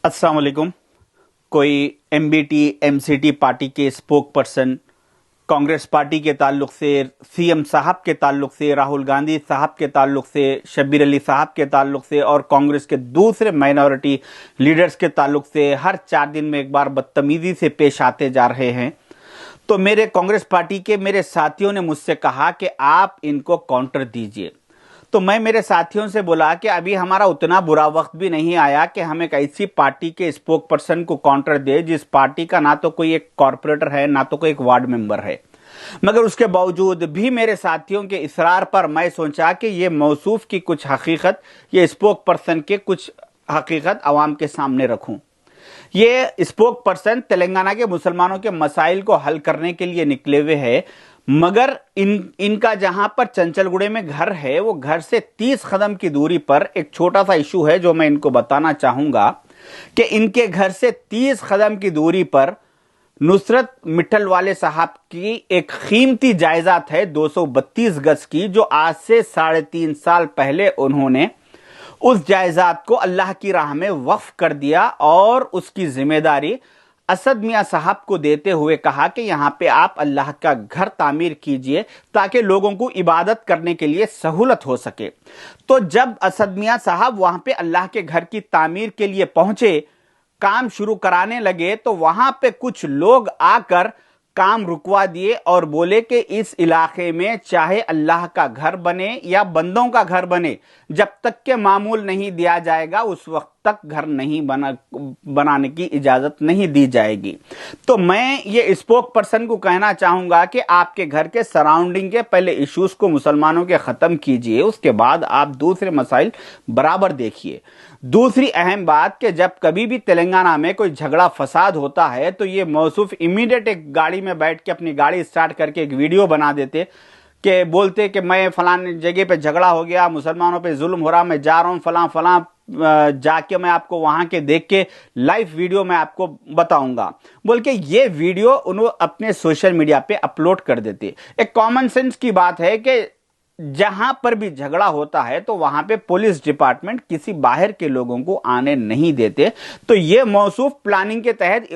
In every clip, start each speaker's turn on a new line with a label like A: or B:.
A: अस्सलाम वालेकुम। कोई एमबीटी एमसीटी पार्टी के स्पोक पर्सन कांग्रेस पार्टी के ताल्लुक से, सीएम साहब के ताल्लुक से, राहुल गांधी साहब के ताल्लुक से, शब्बीर अली साहब के ताल्लुक से और कांग्रेस के दूसरे माइनॉरिटी लीडर्स के ताल्लुक से हर 4 दिन में एक बार बदतमीजी से पेश आते जा रहे हैं। तो मेरे कांग्रेस पार्टी के मेरे साथियों ने मुझसे कहा कि आप इनको काउंटर दीजिए। तो मैं मेरे साथियों से बोला कि अभी हमारा उतना बुरा वक्त भी नहीं आया कि हम एक ऐसी पार्टी के स्पोक पर्सन को काउंटर दे जिस पार्टी का ना तो कोई एक कॉर्पोरेटर है ना तो कोई एक वार्ड मेंबर है। मगर उसके बावजूद भी मेरे साथियों के इसरार पर मैं सोचा कि ये मौसूफ की कुछ हकीकत, ये स्पोक पर्सन के कुछ हकीकत आवाम के सामने रखूं। ये स्पोक पर्सन तेलंगाना के मुसलमानों के मसाइल को हल करने के लिए निकले हुए हैं, मगर इनका जहां पर चंचलगुड़े में घर है वो घर से 30 कदम की दूरी पर एक छोटा सा इशू है जो मैं इनको बताना चाहूंगा कि इनके घर से 30 कदम की दूरी पर नुसरत मिट्टल वाले साहब की एक कीमती जायदाद है 232 गज की, जो आज से 3.5 साल पहले उन्होंने उस जायदाद को अल्लाह की राह में वक्फ कर दिया और उसकी जिम्मेदारी असद मियां साहब को देते हुए कहा कि यहां पे आप अल्लाह का घर तामीर कीजिए ताकि लोगों को इबादत करने के लिए सहूलत हो सके। तो जब असद मियां साहब वहां पे अल्लाह के घर की तामीर के लिए पहुंचे, काम शुरू कराने लगे, तो वहां पे कुछ लोग आकर काम रुकवा दिए और बोले कि इस इलाके में चाहे अल्लाह का घर बने या बंदों का घर बने, जब तक के मामूल नहीं दिया जाएगा उस वक्त तक घर नहीं बनाने की इजाजत नहीं दी जाएगी। तो मैं ये स्पोक पर्सन को कहना चाहूंगा कि आपके घर के सराउंडिंग के पहले इश्यूज को मुसलमानों के खत्म कीजिए, उसके बाद आप दूसरे मसाइल बराबर देखिए। दूसरी अहम बात कि जब कभी भी तेलंगाना में कोई झगड़ा फसाद होता है तो ये मौसूफ इमीडिएट एक गाड़ी में बैठ के अपनी गाड़ी स्टार्ट करके एक वीडियो बना देते कि बोलते कि मैं फलाने जगह पे झगड़ा हो गया, मुसलमानों पे जुल्म हो रहा, मैं जा रहा हूं फलां फलां, जाके मैं आपको वहां के देख के लाइव वीडियो मैं आपको बताऊंगा बोल के ये वीडियो उन्होंने अपने सोशल मीडिया पे अपलोड कर देते। एक कॉमन सेंस की बात है कि जहां पर भी झगड़ा होता है तो वहां पे पुलिस डिपार्टमेंट किसी बाहर के लोगों को आने नहीं देते। तो ये मौसूफ प्लानिंग के तहत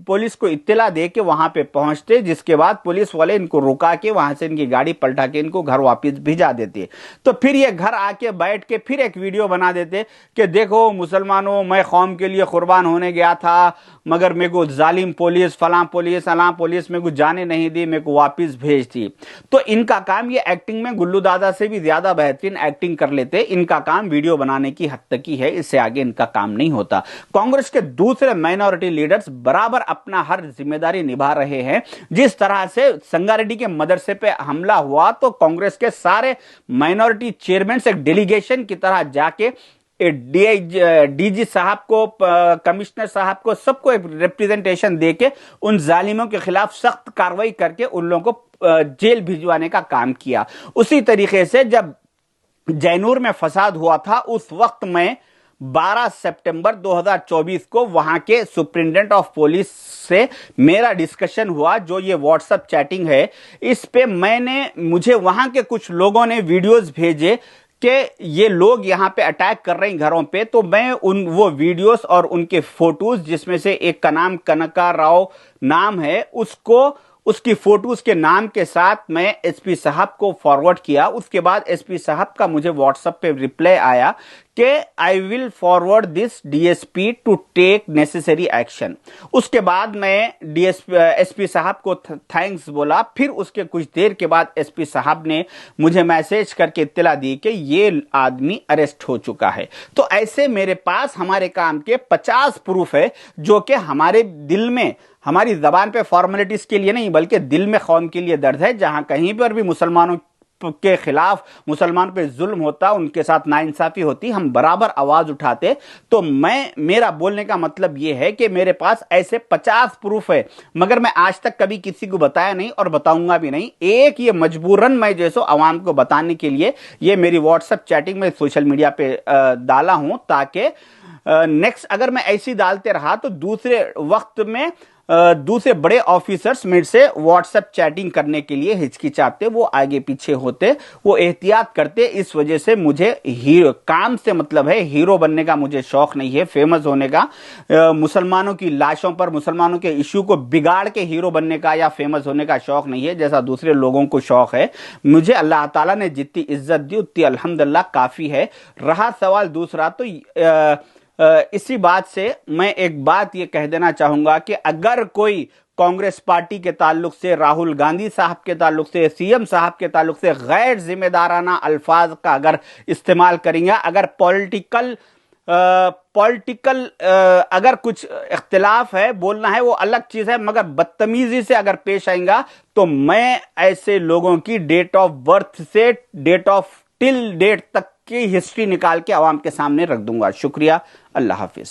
A: पुलिस को इत्तला दे के वहां पे पहुंचते, जिसके बाद पुलिस वाले इनको रुका के वहां से इनकी गाड़ी पलटा के इनको घर वापस भिजा देते। तो फिर ये घर आके बैठ के फिर एक वीडियो बना देते कि देखो मुसलमानों, मैं कौम के लिए कुर्बान होने गया था मगर मेरे को जालिम पुलिस फलां पुलिस अलां पुलिस मेरे को जाने नहीं दी, मेरे को वापस भेज दी। तो इनका काम, ये एक्टिंग में गुल्लू दादा से भी ज्यादा बेहतरीन एक्टिंग कर लेते। इनका काम वीडियो बनाने की हद तक ही है, इससे आगे इनका काम नहीं होता। कांग्रेस के दूसरे माइनॉरिटी लीडर्स बराबर अपना हर जिम्मेदारी निभा रहे हैं। जिस तरह से संगारेड्डी के मदरसे पे हमला हुआ तो कांग्रेस के सारे माइनॉरिटी चेयरमैन एक डेलीगेशन की तरह जाके डीजी साहब को, कमिश्नर साहब को, सबको एक रिप्रेजेंटेशन देके उन जालिमों के खिलाफ सख्त कार्रवाई करके उन लोगों को जेल भिजवाने का काम किया। उसी तरीके से जब जैनूर में फसाद हुआ था उस वक्त में 12 सितंबर 2024 को वहां के सुप्रिंटेंडेंट ऑफ पुलिस से मेरा डिस्कशन हुआ। जो ये व्हाट्सएप चैटिंग है इस पे मुझे वहां के कुछ लोगों ने वीडियोस भेजे कि ये लोग यहां पे अटैक कर रहे हैं घरों पे। तो मैं वो वीडियोस और उनके फोटोज, जिसमें से एक का नाम कनका राव नाम है, उसकी फोटोज के नाम के साथ मैं एसपी साहब को फॉरवर्ड किया। उसके बाद एसपी साहब का मुझे व्हाट्सएप पे रिप्लाई आया कि I will forward this DSP to take necessary action. उसके बाद मैं एसपी साहब को थैंक्स बोला। फिर उसके कुछ देर के बाद एसपी साहब ने मुझे मैसेज करके इत्तला दी कि ये आदमी अरेस्ट हो चुका है। तो ऐसे मेरे पास हमारे काम के 50 प्रूफ है जो कि हमारे दिल में, हमारी जबान पे फॉर्मेलिटीज के लिए नहीं बल्कि दिल में कौम के लिए दर्द है। जहां कहीं पर भी मुसलमानों के खिलाफ, मुसलमान पे जुल्म होता, उनके साथ नाइंसाफी होती, हम बराबर आवाज उठाते। तो मेरा बोलने का मतलब यह है कि मेरे पास ऐसे 50 प्रूफ है, मगर मैं आज तक कभी किसी को बताया नहीं और बताऊंगा भी नहीं। एक ये मजबूरन मैं जैसो आवाम को बताने के लिए ये मेरी व्हाट्सएप चैटिंग में सोशल मीडिया पे डाला हूं, ताकि नेक्स्ट अगर मैं ऐसी डालते रहा तो दूसरे वक्त में दूसरे बड़े ऑफिसर्स मेरे से व्हाट्सएप चैटिंग करने के लिए हिचकिचाते, वो आगे पीछे होते, वो एहतियात करते। इस वजह से मुझे हीरो काम से मतलब है, हीरो बनने का मुझे शौक नहीं है, फेमस होने का, मुसलमानों की लाशों पर, मुसलमानों के इश्यू को बिगाड़ के हीरो बनने का या फेमस होने का शौक नहीं है, जैसा दूसरे लोगों को शौक है। मुझे अल्लाह ताला ने जितनी इज्जत दी उतनी अल्हम्दुलिल्लाह काफी है। रहा सवाल दूसरा, तो इसी बात से मैं एक बात ये कह देना चाहूंगा कि अगर कोई कांग्रेस पार्टी के ताल्लुक से, राहुल गांधी साहब के ताल्लुक से, सीएम साहब के ताल्लुक से गैर जिम्मेदाराना अल्फाज का अगर इस्तेमाल करेंगे, अगर पॉलिटिकल अगर कुछ इख्तिलाफ है, बोलना है वो अलग चीज है, मगर बदतमीजी से अगर पेश आएगा तो मैं ऐसे लोगों की डेट ऑफ बर्थ से डेट ऑफ टिल डेट तक की हिस्ट्री निकाल के आवाम के सामने रख दूंगा। शुक्रिया, अल्लाह हाफिज।